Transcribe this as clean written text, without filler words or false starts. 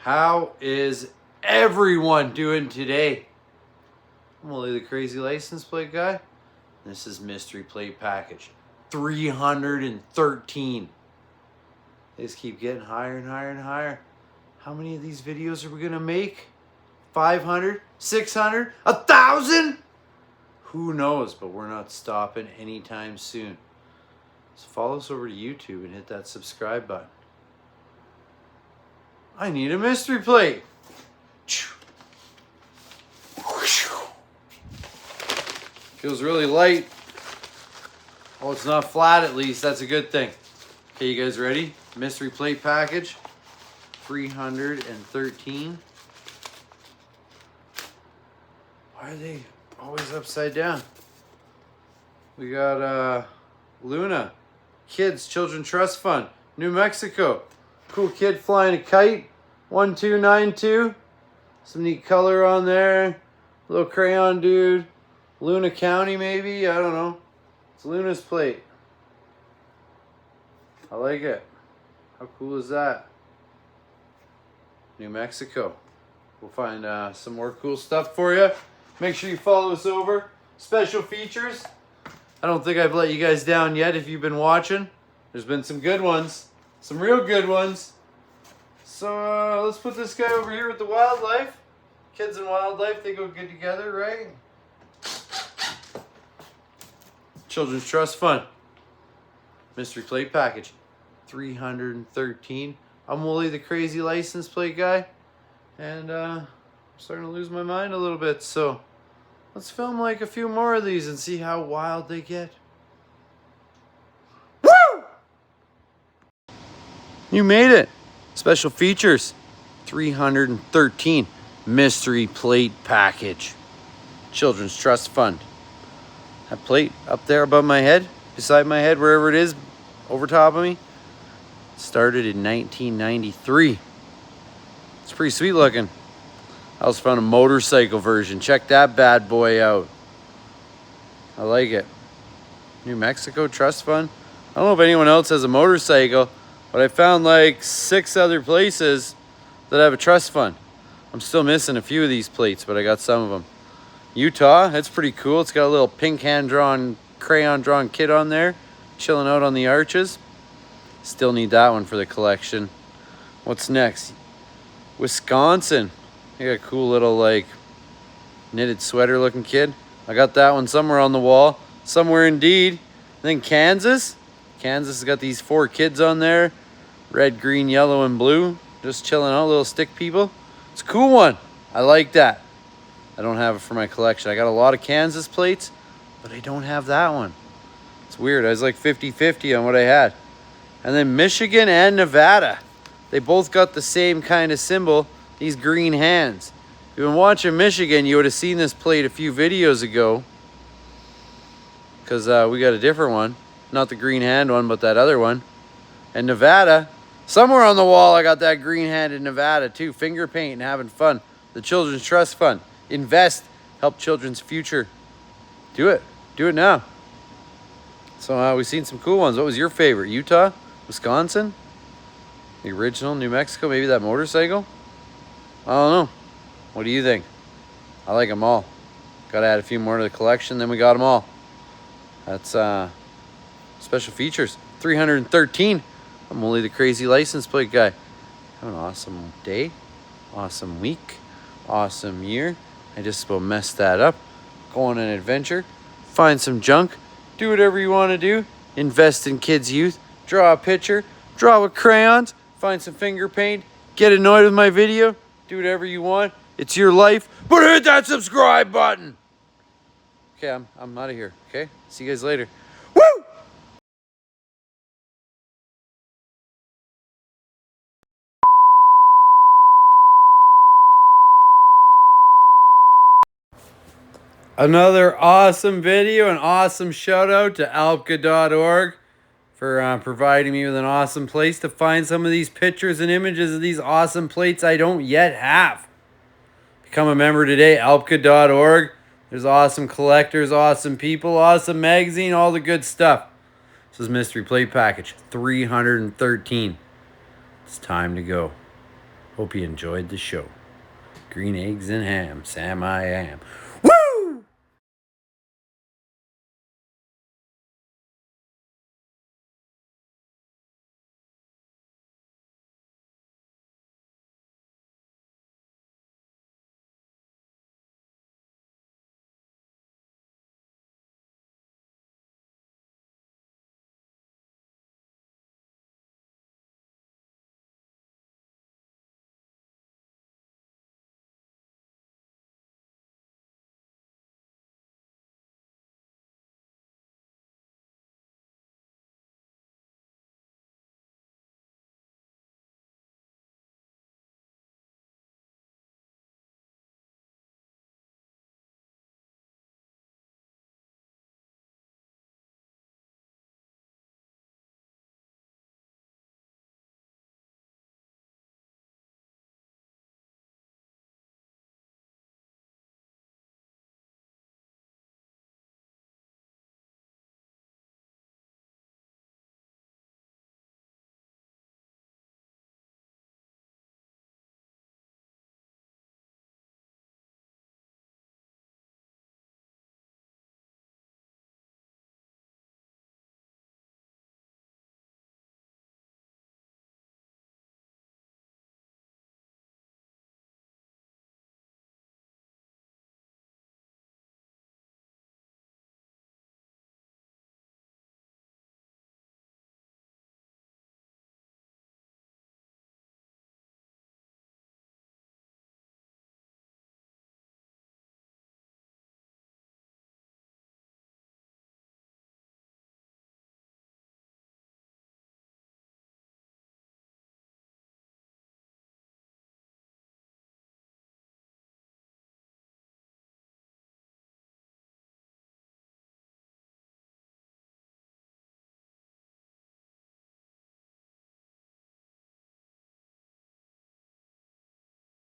How is everyone doing today? I'm Willie the Crazy License Plate Guy. This is Mystery Plate Package 313. They just keep getting higher and higher and higher. How many of these videos are we going to make? 500? 600? 1,000? Who knows, but we're not stopping anytime soon. So follow us over to YouTube and hit that subscribe button. I need a mystery plate. Feels really light. Oh, it's not flat at least. That's a good thing. Okay, you guys ready? Mystery plate package 313. Why are they always upside down? We got Luna Kids Children Trust Fund, New Mexico. Cool kid flying a kite. 1292. Some neat color on there. Little crayon dude. Luna County maybe? I don't know. It's Luna's plate. I like it. How cool is that? New Mexico. We'll find some more cool stuff for you. Make sure you follow us over. Special features. I don't think I've let you guys down yet if you've been watching. There's been some good ones. Some real good ones. So let's put this guy over here with the wildlife. Kids and wildlife, they go good together, right? Children's Trust Fund. Mystery plate package 313. I'm Wooly the Crazy License Plate Guy. And I'm starting to lose my mind a little bit. So let's film like a few more of these and see how wild they get. Woo! You made it. Special features 313. Mystery plate package. Children's Trust Fund. That plate up there above my head, beside my head, wherever it is, over top of me, started in 1993. It's pretty sweet looking. I also found a motorcycle version. Check that bad boy out. I like it. New Mexico Trust Fund. I don't know if anyone else has a motorcycle, but I found like 6 other places that have a trust fund. I'm still missing a few of these plates, but I got some of them. Utah, that's pretty cool. It's got a little pink hand-drawn, crayon-drawn kid on there, chilling out on the arches. Still need that one for the collection. What's next? Wisconsin. They got a cool little, like, knitted sweater-looking kid. I got that one somewhere on the wall. Somewhere indeed. Then Kansas. Kansas has got these 4 kids on there. Red, green, yellow, and blue. Just chilling out, little stick people. It's a cool one. I like that. I don't have it for my collection. I got a lot of Kansas plates, but I don't have that one. It's weird. I was like 50-50 on what I had. And then Michigan and Nevada. They both got the same kind of symbol, these green hands. If you've been watching Michigan, you would have seen this plate a few videos ago. Because we got a different one. Not the green hand one, but that other one. And Nevada, somewhere on the wall, I got that green hand in Nevada too. Finger paint and having fun. The Children's Trust Fund. Invest. Help children's future. Do it. Do it now. So we've seen some cool ones. What was your favorite? Utah? Wisconsin? The original New Mexico? Maybe that motorcycle? I don't know. What do you think? I like them all. Got to add a few more to the collection. Then we got them all. That's special features. 313. I'm only the Crazy License Plate Guy. Have an awesome day. Awesome week. Awesome year. I just about messed that up. Go on an adventure. Find some junk. Do whatever you want to do. Invest in kids' youth. Draw a picture. Draw with crayons. Find some finger paint. Get annoyed with my video. Do whatever you want. It's your life. But hit that subscribe button. Okay, I'm out of here. Okay? See you guys later. Woo! Another awesome video, an awesome shout out to alpka.org for providing me with an awesome place to find some of these pictures and images of these awesome plates I don't yet have. Become a member today, alpka.org. There's awesome collectors, awesome people, awesome magazine, all the good stuff. This is Mystery Plate Package 313. It's time to go. Hope you enjoyed the show. Green eggs and ham, Sam I am.